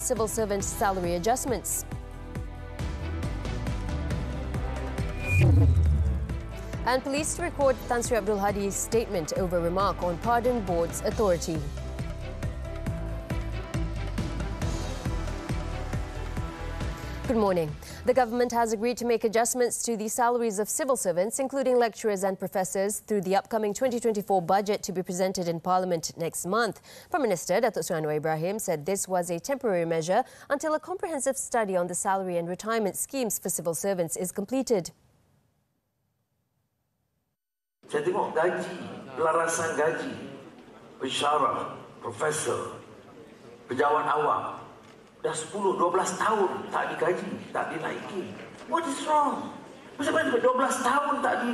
civil servant salary adjustments. And police record Tan Sri Abdul Hadi's statement over remark on Pardon Board's authority. Good morning. The government has agreed to make adjustments to the salaries of civil servants, including lecturers and professors, through the upcoming 2024 budget to be presented in Parliament next month. Prime Minister Datuk Seri Anwar Ibrahim said this was a temporary measure until a comprehensive study on the salary and retirement schemes for civil servants is completed. Saya tengok gaji, pelarasan gaji, pensyarah, profesor, pejabat awam, dah 10-12 tahun tak digaji, tak dinaiki. What is wrong? Macam mana 12 tahun tak di...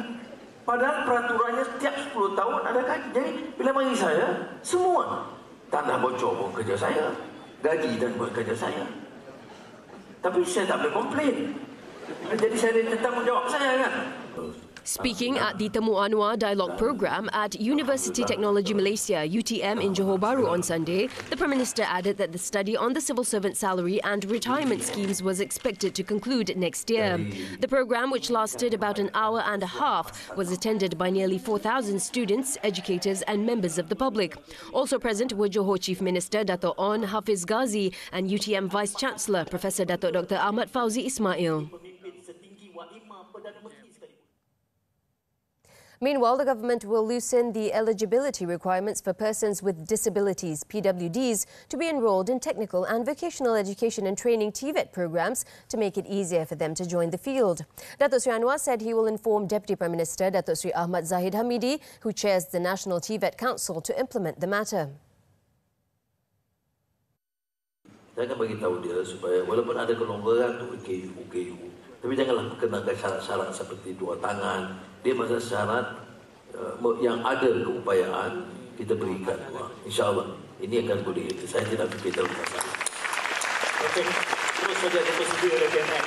Padahal peraturannya setiap 10 tahun ada gaji. Jadi bila bagi saya, semua tanah bocor pun kerja saya, gaji dan buat kerja saya. Tapi saya tak boleh komplain. Jadi saya ada tanggungjawab saya kan. Speaking at the Temu Anwar Dialogue Programme at University Technology Malaysia, UTM in Johor Bahru on Sunday, the Prime Minister added that the study on the civil servant salary and retirement schemes was expected to conclude next year. The programme, which lasted about an hour and a half, was attended by nearly 4,000 students, educators and members of the public. Also present were Johor Chief Minister Dato' On Hafiz Ghazi and UTM Vice Chancellor Professor Dato' Dr. Ahmad Fauzi Ismail. Meanwhile, the government will loosen the eligibility requirements for persons with disabilities, PWDs, to be enrolled in technical and vocational education and training TVET programs to make it easier for them to join the field. Datuk Seri Anwar said he will inform Deputy Prime Minister Datuk Seri Ahmad Zahid Hamidi, who chairs the National TVET Council, to implement the matter. Saya akan bagi tahu dia supaya walaupun ada kelonggaran untuk UKU, tapi janganlah kenakan syarat-syarat seperti 2 tangan. Dia masa syarat yang ada keupayaan kita berikan. InsyaAllah ini akan boleh. Saya tidak beritahu masalah. Okey, terus saja dipersedia oleh PMX.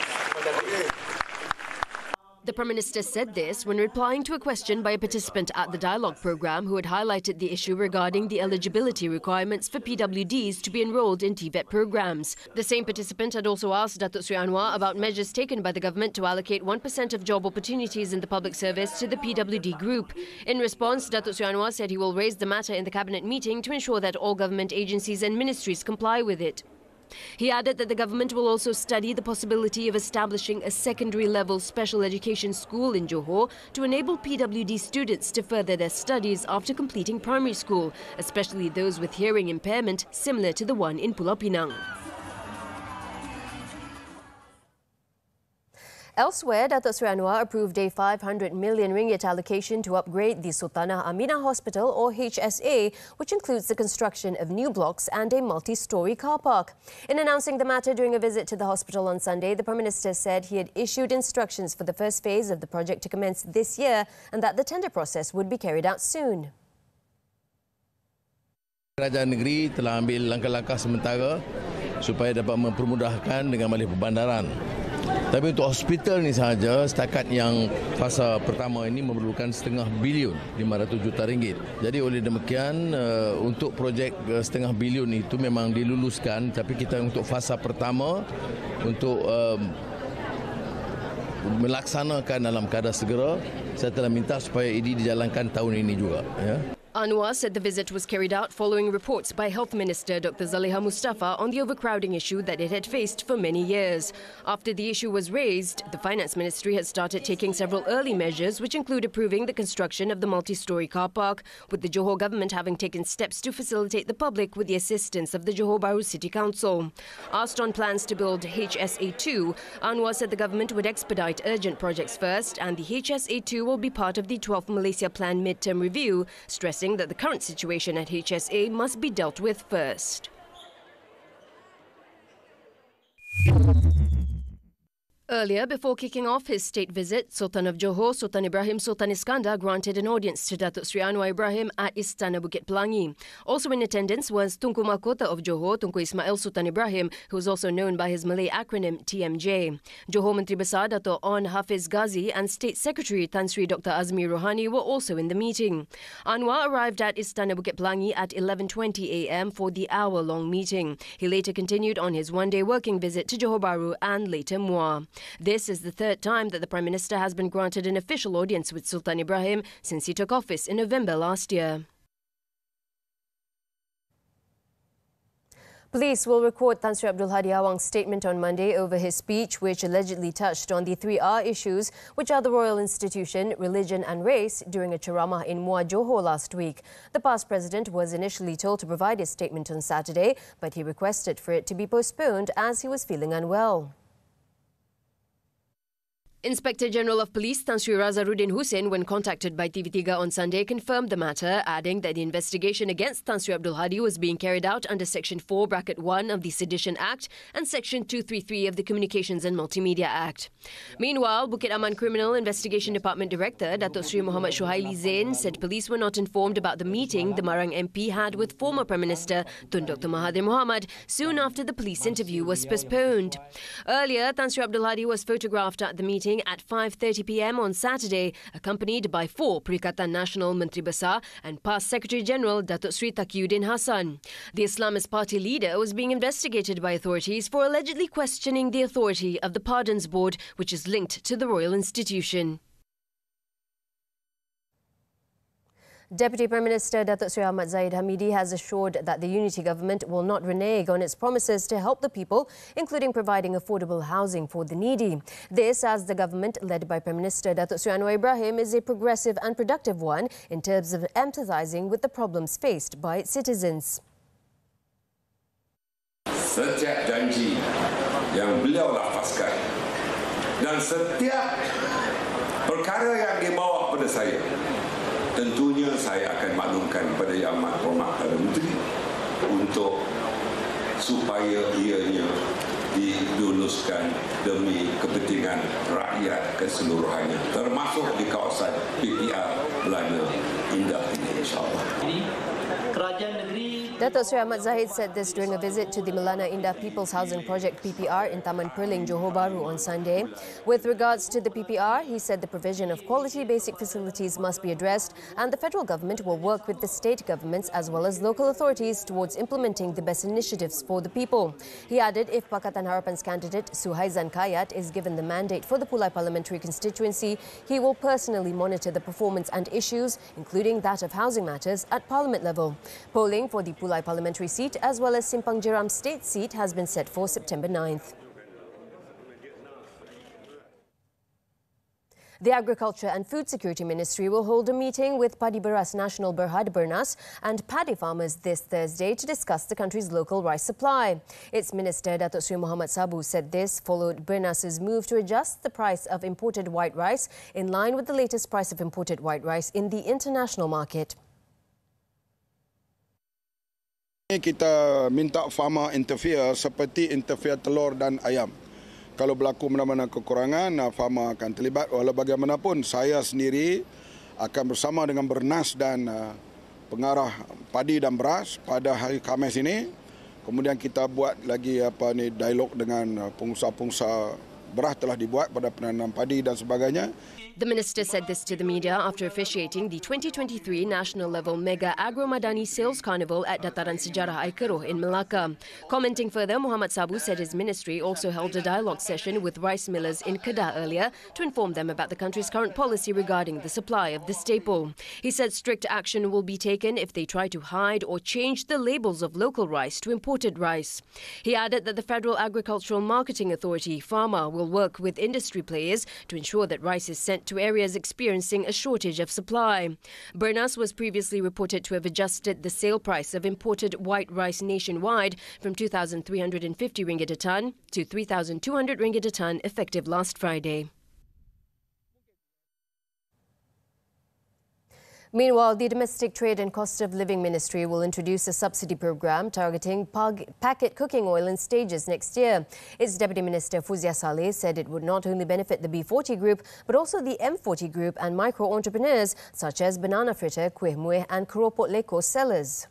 The Prime Minister said this when replying to a question by a participant at the dialogue programme who had highlighted the issue regarding the eligibility requirements for PWDs to be enrolled in TVET programmes. The same participant had also asked Datuk Seri Anwar about measures taken by the government to allocate 1% of job opportunities in the public service to the PWD group. In response, Datuk Seri Anwar said he will raise the matter in the cabinet meeting to ensure that all government agencies and ministries comply with it. He added that the government will also study the possibility of establishing a secondary-level special education school in Johor to enable PWD students to further their studies after completing primary school, especially those with hearing impairment similar to the one in Pulau Pinang. Elsewhere, Datuk Seri Anwar approved a 500 million ringgit allocation to upgrade the Sultanah Aminah Hospital, or HSA, which includes the construction of new blocks and a multi-storey car park. In announcing the matter during a visit to the hospital on Sunday, the Prime Minister said he had issued instructions for the first phase of the project to commence this year and that the tender process would be carried out soon. Kerajaan negeri telah ambil langkah-langkah sementara supaya dapat mempermudahkan dengan balik perbandaran. Tapi untuk hospital ni sahaja, setakat yang fasa pertama ini memerlukan RM500 bilion, 500 juta ringgit. Jadi oleh demikian, untuk projek RM500 bilion itu memang diluluskan, tapi kita untuk fasa pertama untuk melaksanakan dalam keadaan segera, saya telah minta supaya ini dijalankan tahun ini juga. Ya. Anwar said the visit was carried out following reports by Health Minister Dr. Zaliha Mustafa on the overcrowding issue that it had faced for many years. After the issue was raised, the Finance Ministry had started taking several early measures, which include approving the construction of the multi-storey car park, with the Johor government having taken steps to facilitate the public with the assistance of the Johor Bahru City Council. Asked on plans to build HSA2, Anwar said the government would expedite urgent projects first, and the HSA2 will be part of the 12th Malaysia Plan Mid-Term Review, stressing that the current situation at HSA must be dealt with first. Earlier, before kicking off his state visit, Sultan of Johor, Sultan Ibrahim Sultan Iskandar granted an audience to Datuk Sri Anwar Ibrahim at Istana Bukit Pelangi. Also in attendance was Tunku Mahkota of Johor, Tunku Ismail Sultan Ibrahim, who is also known by his Malay acronym TMJ. Johor Menteri Besar Dato' On Hafiz Ghazi and State Secretary Tan Sri Dr. Azmi Rohani were also in the meeting. Anwar arrived at Istana Bukit Pelangi at 11:20 a.m. for the hour-long meeting. He later continued on his one-day working visit to Johor Bahru and later Muar. This is the third time that the Prime Minister has been granted an official audience with Sultan Ibrahim since he took office in November last year. Police will record Tan Sri Abdul Hadi Awang's statement on Monday over his speech, which allegedly touched on the 3R issues, which are the royal institution, religion and race, during a ceramah in Muar, Johor last week. The past president was initially told to provide his statement on Saturday, but he requested for it to be postponed as he was feeling unwell. Inspector General of Police Tan Sri Razaruddin Hussein, when contacted by TV3 on Sunday, confirmed the matter, adding that the investigation against Tan Sri Abdul Hadi was being carried out under Section 4(1) of the Sedition Act and Section 233 of the Communications and Multimedia Act. Meanwhile, Bukit Aman Criminal Investigation Department Director Datuk Sri Muhammad Shuhaili Zain said police were not informed about the meeting the Marang MP had with former Prime Minister Tun Dr. Mahathir Mohamad soon after the police interview was postponed. Earlier, Tan Sri Abdul Hadi was photographed at the meeting at 5:30 p.m. on Saturday, accompanied by 4 Perikatan Nasional Menteri Besar and past Secretary General Datuk Sri Taqiyuddin Hassan. The Islamist Party leader was being investigated by authorities for allegedly questioning the authority of the Pardons Board, which is linked to the royal institution. Deputy Prime Minister Datuk Sri Ahmad Zahid Hamidi has assured that the unity government will not renege on its promises to help the people, including providing affordable housing for the needy. This as the government led by Prime Minister Datuk Sri Anwar Ibrahim is a progressive and productive one in terms of empathizing with the problems faced by its citizens. Setiap janji yang beliau lafazkan dan setiap perkara yang dibawa kepada saya, tentunya saya akan maklumkan kepada Yang Amat Berhormat Perdana Menteri untuk supaya ianya diluluskan demi kepentingan rakyat keseluruhannya, termasuk di kawasan PPR Belanda Indah ini, insyaAllah. Datuk Sri Ahmad Zahid said this during a visit to the Melana Indah People's Housing Project PPR in Taman Perling, Johor Bahru on Sunday. With regards to the PPR, he said the provision of quality basic facilities must be addressed and the federal government will work with the state governments as well as local authorities towards implementing the best initiatives for the people. He added if Pakatan Harapan's candidate Suhaizan Kayat is given the mandate for the Pulai Parliamentary constituency, he will personally monitor the performance and issues, including that of housing matters, at Parliament level. Polling for the Pulai Parliamentary seat as well as Simpang Jeram State seat has been set for September 9th. The Agriculture and Food Security Ministry will hold a meeting with Padi Beras Nasional Berhad Bernas and paddy farmers this Thursday to discuss the country's local rice supply. Its Minister Datuk Sri Muhammad Sabu said this followed Bernas's move to adjust the price of imported white rice in line with the latest price of imported white rice in the international market. Kita minta farmer interfere seperti interfere telur dan ayam. Kalau berlaku mana-mana kekurangan, farmer akan terlibat. Walau bagaimanapun, saya sendiri akan bersama dengan Bernas dan pengarah padi dan beras pada hari Khamis ini. Kemudian kita buat lagi dialog dengan pengusaha-pengusaha beras telah dibuat pada penanam padi dan sebagainya. The minister said this to the media after officiating the 2023 national-level Mega Agro-Madani Sales Carnival at Dataran Sejarah Air Keroh in Melaka. Commenting further, Muhammad Sabu said his ministry also held a dialogue session with rice millers in Kedah earlier to inform them about the country's current policy regarding the supply of the staple. He said strict action will be taken if they try to hide or change the labels of local rice to imported rice. He added that the Federal Agricultural Marketing Authority, FAMA, will work with industry players to ensure that rice is sent to areas experiencing a shortage of supply. Bernas was previously reported to have adjusted the sale price of imported white rice nationwide from 2,350 ringgit a tonne to 3,200 ringgit a tonne effective last Friday. Meanwhile, the Domestic Trade and Cost of Living Ministry will introduce a subsidy program targeting packet cooking oil in stages next year. Its Deputy Minister Fuzia Saleh said it would not only benefit the B40 group but also the M40 group and micro entrepreneurs such as banana fritter, kuih muih and keropok leko sellers.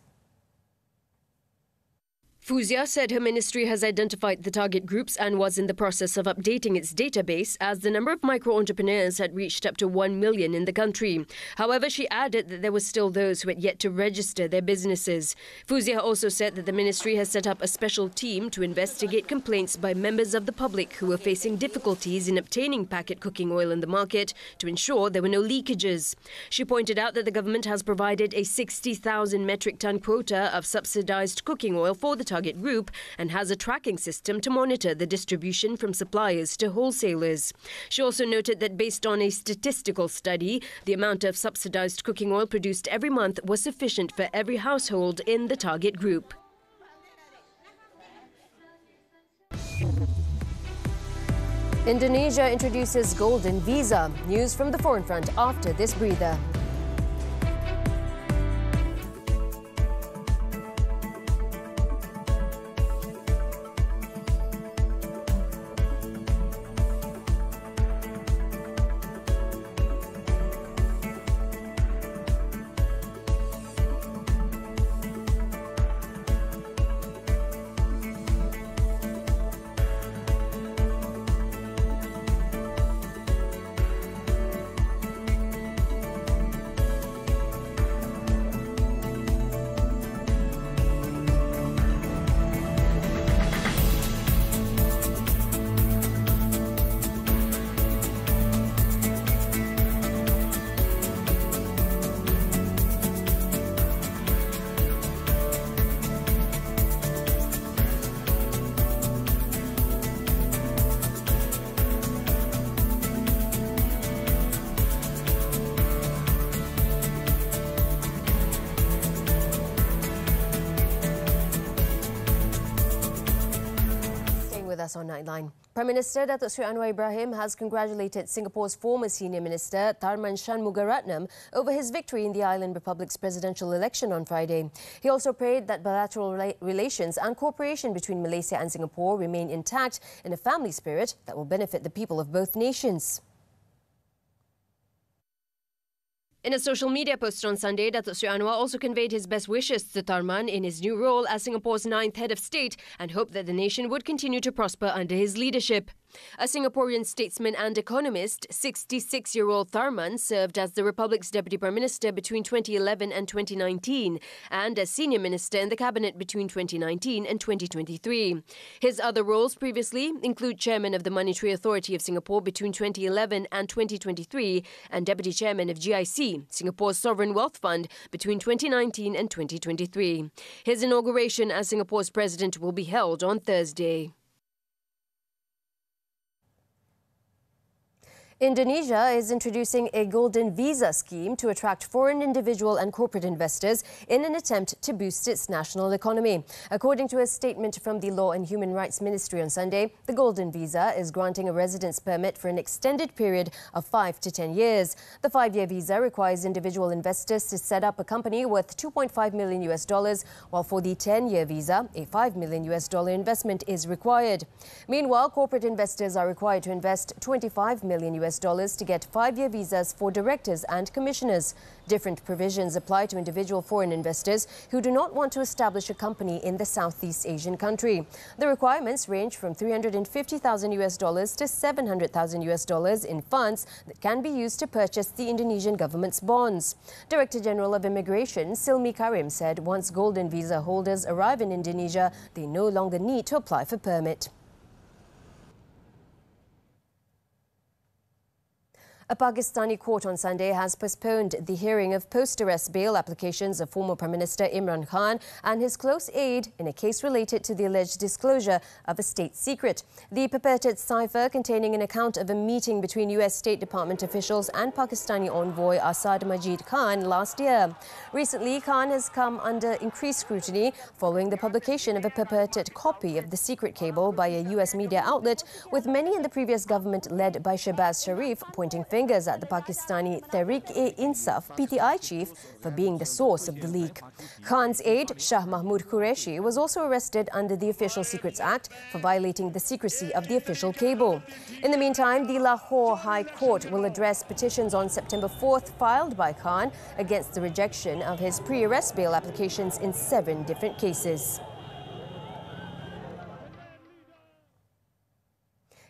Fuzia said her ministry has identified the target groups and was in the process of updating its database as the number of micro-entrepreneurs had reached up to 1 million in the country. However, she added that there were still those who had yet to register their businesses. Fuzia also said that the ministry has set up a special team to investigate complaints by members of the public who were facing difficulties in obtaining packet cooking oil in the market to ensure there were no leakages. She pointed out that the government has provided a 60,000 metric ton quota of subsidized cooking oil for the target group and has a tracking system to monitor the distribution from suppliers to wholesalers. She also noted that based on a statistical study, the amount of subsidized cooking oil produced every month was sufficient for every household in the target group. Indonesia introduces golden visa. News from the foreign front after this breather. With us on Nightline. Prime Minister Datuk Seri Anwar Ibrahim has congratulated Singapore's former senior minister Tharman Shanmugaratnam over his victory in the island republic's presidential election on Friday. He also prayed that bilateral relations and cooperation between Malaysia and Singapore remain intact in a family spirit that will benefit the people of both nations. In a social media post on Sunday, Datuk Seri Anwar also conveyed his best wishes to Tharman in his new role as Singapore's 9th head of state and hoped that the nation would continue to prosper under his leadership. A Singaporean statesman and economist, 66-year-old Tharman served as the Republic's Deputy Prime Minister between 2011 and 2019 and as Senior Minister in the Cabinet between 2019 and 2023. His other roles previously include Chairman of the Monetary Authority of Singapore between 2011 and 2023 and Deputy Chairman of GIC, Singapore's Sovereign Wealth Fund, between 2019 and 2023. His inauguration as Singapore's President will be held on Thursday. Indonesia is introducing a golden visa scheme to attract foreign individual and corporate investors in an attempt to boost its national economy. According to a statement from the Law and Human Rights Ministry on Sunday, the golden visa is granting a residence permit for an extended period of 5 to 10 years. The 5-year visa requires individual investors to set up a company worth $2.5 million, while for the 10-year visa, a $5 million investment is required. Meanwhile, corporate investors are required to invest $25 million to get 5-year visas for directors and commissioners. Different provisions apply to individual foreign investors who do not want to establish a company in the Southeast Asian country. The requirements range from $350,000 to $700,000 in funds that can be used to purchase the Indonesian government's bonds. Director General of Immigration Silmi Karim said once golden visa holders arrive in Indonesia, they no longer need to apply for permit. A Pakistani court on Sunday has postponed the hearing of post-arrest bail applications of former Prime Minister Imran Khan and his close aide in a case related to the alleged disclosure of a state secret. The purported cipher containing an account of a meeting between US State Department officials and Pakistani envoy Asad Majid Khan last year. Recently, Khan has come under increased scrutiny following the publication of a purported copy of the secret cable by a US media outlet, with many in the previous government led by Shehbaz Sharif pointing fingers fingers at the Pakistani Tehreek-e-Insaf (PTI) chief for being the source of the leak. Khan's aide, Shah Mahmood Qureshi, was also arrested under the Official Secrets Act for violating the secrecy of the official cable. In the meantime, the Lahore High Court will address petitions on September 4th filed by Khan against the rejection of his pre-arrest bail applications in 7 different cases.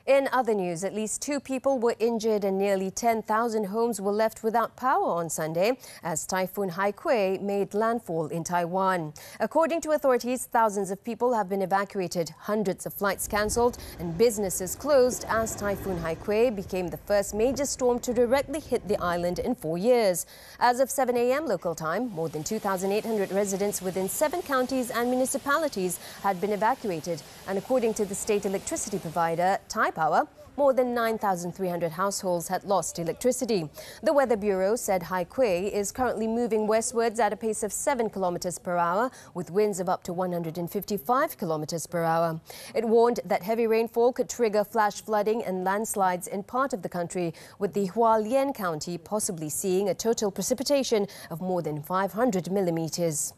In other news, at least 2 people were injured and nearly 10,000 homes were left without power on Sunday as Typhoon Haikui made landfall in Taiwan. According to authorities, thousands of people have been evacuated, hundreds of flights cancelled and businesses closed as Typhoon Haikui became the first major storm to directly hit the island in 4 years. As of 7 a.m. local time, more than 2,800 residents within 7 counties and municipalities had been evacuated, and according to the state electricity provider, Power, more than 9,300 households had lost electricity. The Weather Bureau said Haikui is currently moving westwards at a pace of 7 kilometers per hour, with winds of up to 155 kilometers per hour. It warned that heavy rainfall could trigger flash flooding and landslides in part of the country, with the Hualien County possibly seeing a total precipitation of more than 500 millimeters.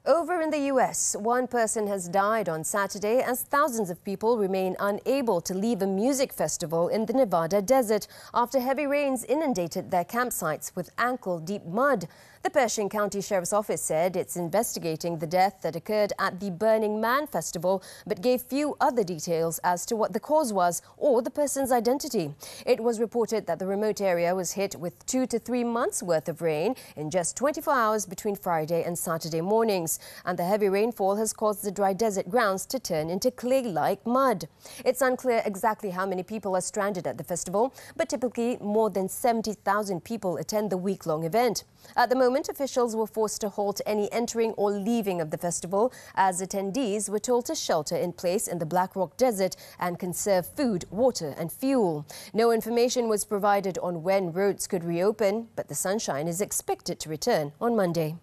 Over in the U.S., 1 person has died on Saturday as thousands of people remain unable to leave a music festival in the Nevada desert after heavy rains inundated their campsites with ankle-deep mud. The Pershing County Sheriff's Office said it's investigating the death that occurred at the Burning Man Festival, but gave few other details as to what the cause was or the person's identity. It was reported that the remote area was hit with 2 to 3 months' worth of rain in just 24 hours between Friday and Saturday mornings, and the heavy rainfall has caused the dry desert grounds to turn into clay-like mud. It's unclear exactly how many people are stranded at the festival, but typically more than 70,000 people attend the week-long event. At the moment, officials were forced to halt any entering or leaving of the festival as attendees were told to shelter in place in the Black Rock Desert and conserve food, water and fuel. No information was provided on when roads could reopen, but the sunshine is expected to return on Monday.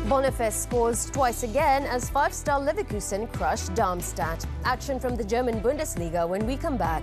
Boniface scores twice again as 5-star Leverkusen crushed Darmstadt. Action from the German Bundesliga when we come back.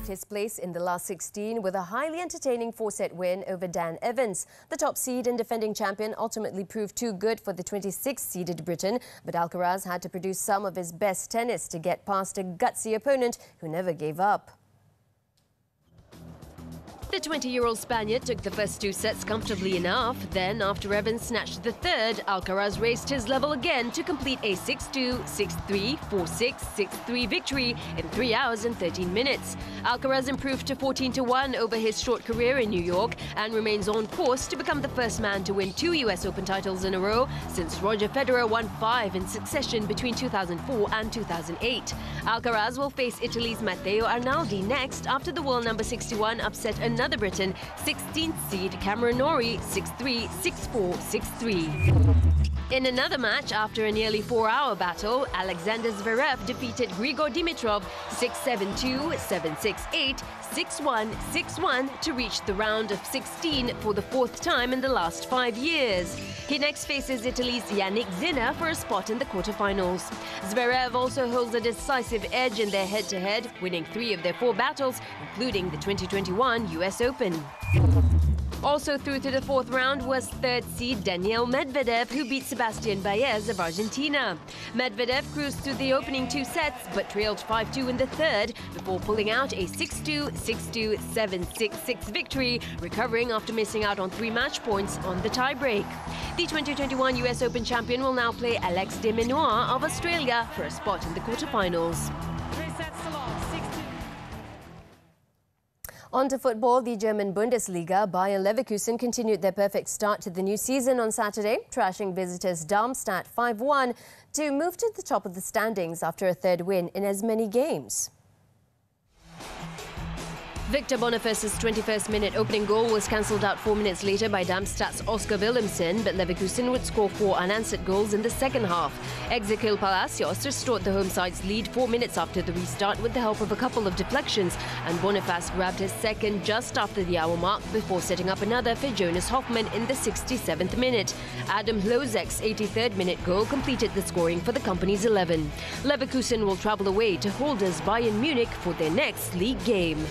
His place in the last 16 with a highly entertaining 4-set win over Dan Evans. The top seed and defending champion ultimately proved too good for the 26th-seeded Britain, but Alcaraz had to produce some of his best tennis to get past a gutsy opponent who never gave up. The The 20-year-old Spaniard took the first two sets comfortably enough. Then, after Evans snatched the third, Alcaraz raised his level again to complete a 6-2, 6-3, 4-6, 6-3 victory in 3 hours and 13 minutes. Alcaraz improved to 14-1 over his short career in New York and remains on course to become the first man to win 2 US Open titles in a row since Roger Federer won 5 in succession between 2004 and 2008. Alcaraz will face Italy's Matteo Arnaldi next after the world number 61 upset another Briton, 16th seed Cameron Norrie, 6-3, 6-4, 6-3. In another match, after a nearly 4-hour battle, Alexander Zverev defeated Grigor Dimitrov 6-7-2, 7-6-8, 6-1, 6-1 to reach the round of 16 for the 4th time in the last 5 years. He next faces Italy's Yannick Sinner for a spot in the quarterfinals. Zverev also holds a decisive edge in their head-to-head, winning 3 of their 4 battles, including the 2021 US Open. Also through to the 4th round was 3rd seed Daniil Medvedev, who beat Sebastian Baez of Argentina. Medvedev cruised through the opening 2 sets but trailed 5-2 in the 3rd before pulling out a 6-2, 6-2, 7-6, 6 victory, recovering after missing out on 3 match points on the tiebreak. The 2021 US Open champion will now play Alex de Minaur of Australia for a spot in the quarterfinals. 3 sets to love, 6-2. On to football, the German Bundesliga. Bayern Leverkusen continued their perfect start to the new season on Saturday, trashing visitors Darmstadt 5-1 to move to the top of the standings after a 3rd win in as many games. Victor Boniface's 21st-minute opening goal was cancelled out 4 minutes later by Darmstadt's Oscar Willemsen, but Leverkusen would score 4 unanswered goals in the second half. Ezequiel Palacios restored the home side's lead 4 minutes after the restart with the help of a couple of deflections, and Boniface grabbed his second just after the hour mark before setting up another for Jonas Hoffmann in the 67th minute. Adam Hlozek's 83rd-minute goal completed the scoring for the company's 11. Leverkusen will travel away to holders Bayern Munich for their next league game.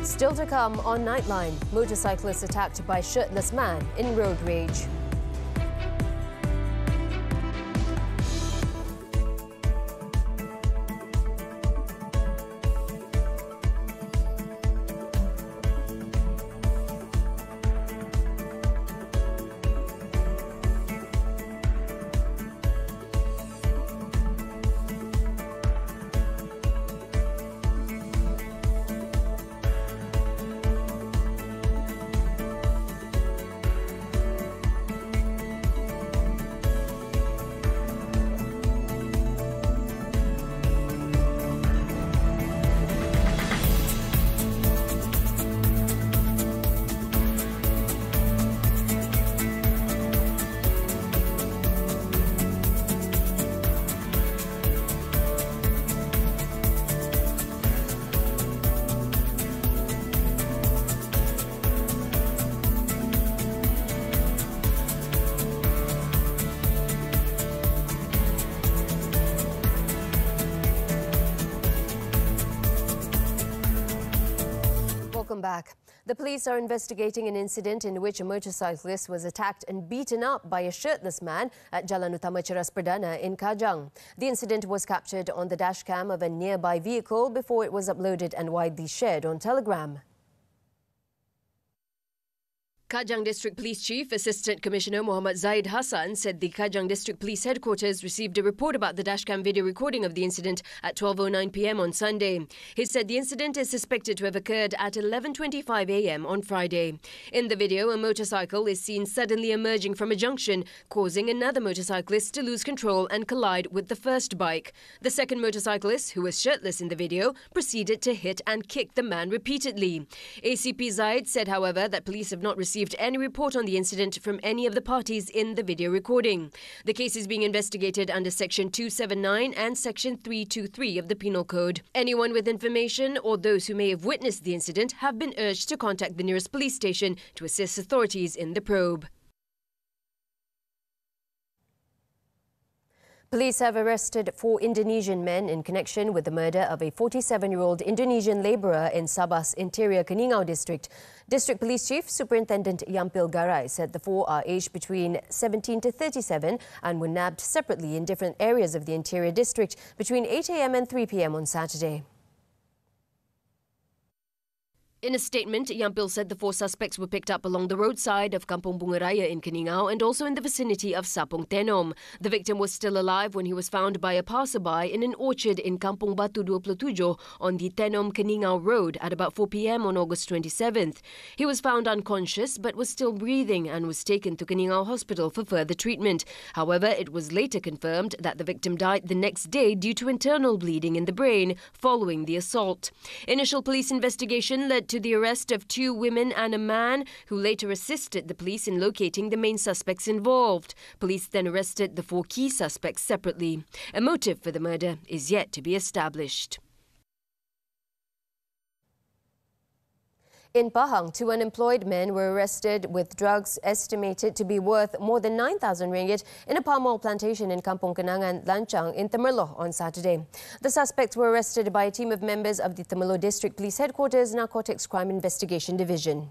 Still to come on Nightline, motorcyclist attacked by shirtless man in road rage. back. The police are investigating an incident in which a motorcyclist was attacked and beaten up by a shirtless man at Jalan Utama Ceras Perdana in Kajang. The incident was captured on the dashcam of a nearby vehicle before it was uploaded and widely shared on Telegram. Kajang District Police Chief Assistant Commissioner Muhammad Zaid Hassan said the Kajang District Police Headquarters received a report about the dashcam video recording of the incident at 12:09 p.m. on Sunday. He said the incident is suspected to have occurred at 11:25 a.m. on Friday. In the video, a motorcycle is seen suddenly emerging from a junction, causing another motorcyclist to lose control and collide with the first bike. The second motorcyclist, who was shirtless in the video, proceeded to hit and kick the man repeatedly. ACP Zaid said, however, that police have not received any report on the incident from any of the parties in the video recording. The case is being investigated under Section 279 and Section 323 of the Penal Code. Anyone with information or those who may have witnessed the incident have been urged to contact the nearest police station to assist authorities in the probe. Police have arrested 4 Indonesian men in connection with the murder of a 47-year-old Indonesian labourer in Sabah's interior Keningau district. District Police Chief Superintendent Yampil Garai said the 4 are aged between 17 to 37 and were nabbed separately in different areas of the interior district between 8 a.m. and 3 p.m. on Saturday. In a statement, Yampil said the 4 suspects were picked up along the roadside of Kampung Bunga Raya in Keningau and also in the vicinity of Sapong Tenom. The victim was still alive when he was found by a passerby in an orchard in Kampung Batu 27 on the Tenom Keningau Road at about 4 p.m. on August 27th. He was found unconscious but was still breathing and was taken to Keningau Hospital for further treatment. However, it was later confirmed that the victim died the next day due to internal bleeding in the brain following the assault. Initial police investigation led to the arrest of 2 women and a man who later assisted the police in locating the main suspects involved. Police then arrested the 4 key suspects separately. A motive for the murder is yet to be established. In Pahang, 2 unemployed men were arrested with drugs estimated to be worth more than 9,000 ringgit in a palm oil plantation in Kampung Kenangan, Lanchang in Temerloh on Saturday. The suspects were arrested by a team of members of the Temerloh District Police Headquarters Narcotics Crime Investigation Division.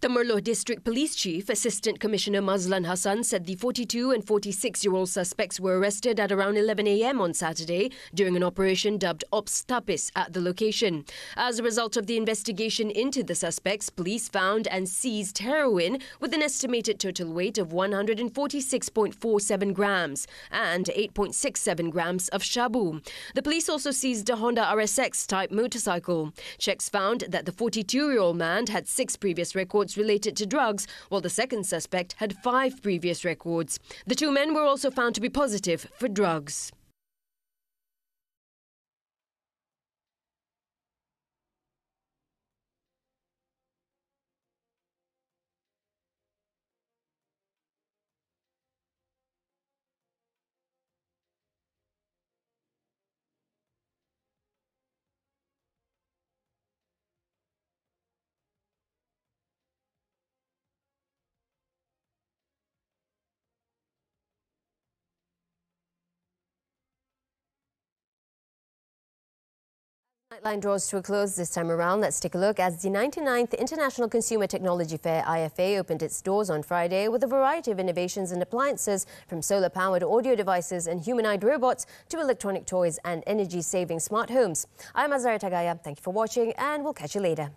Temerloh District Police Chief Assistant Commissioner Mazlan Hassan said the 42 and 46-year-old suspects were arrested at around 11 a.m. on Saturday during an operation dubbed Ops Tapis at the location. As a result of the investigation into the suspects, police found and seized heroin with an estimated total weight of 146.47 grams and 8.67 grams of shabu. The police also seized a Honda RSX type motorcycle. Checks found that the 42-year-old man had 6 previous records related to drugs, while the second suspect had 5 previous records. The 2 men were also found to be positive for drugs. Nightline draws to a close this time around. Let's take a look as the 99th International Consumer Technology Fair IFA opened its doors on Friday with a variety of innovations and appliances from solar-powered audio devices and humanoid robots to electronic toys and energy-saving smart homes. I'm Azaria Tagaya. Thank you for watching and we'll catch you later.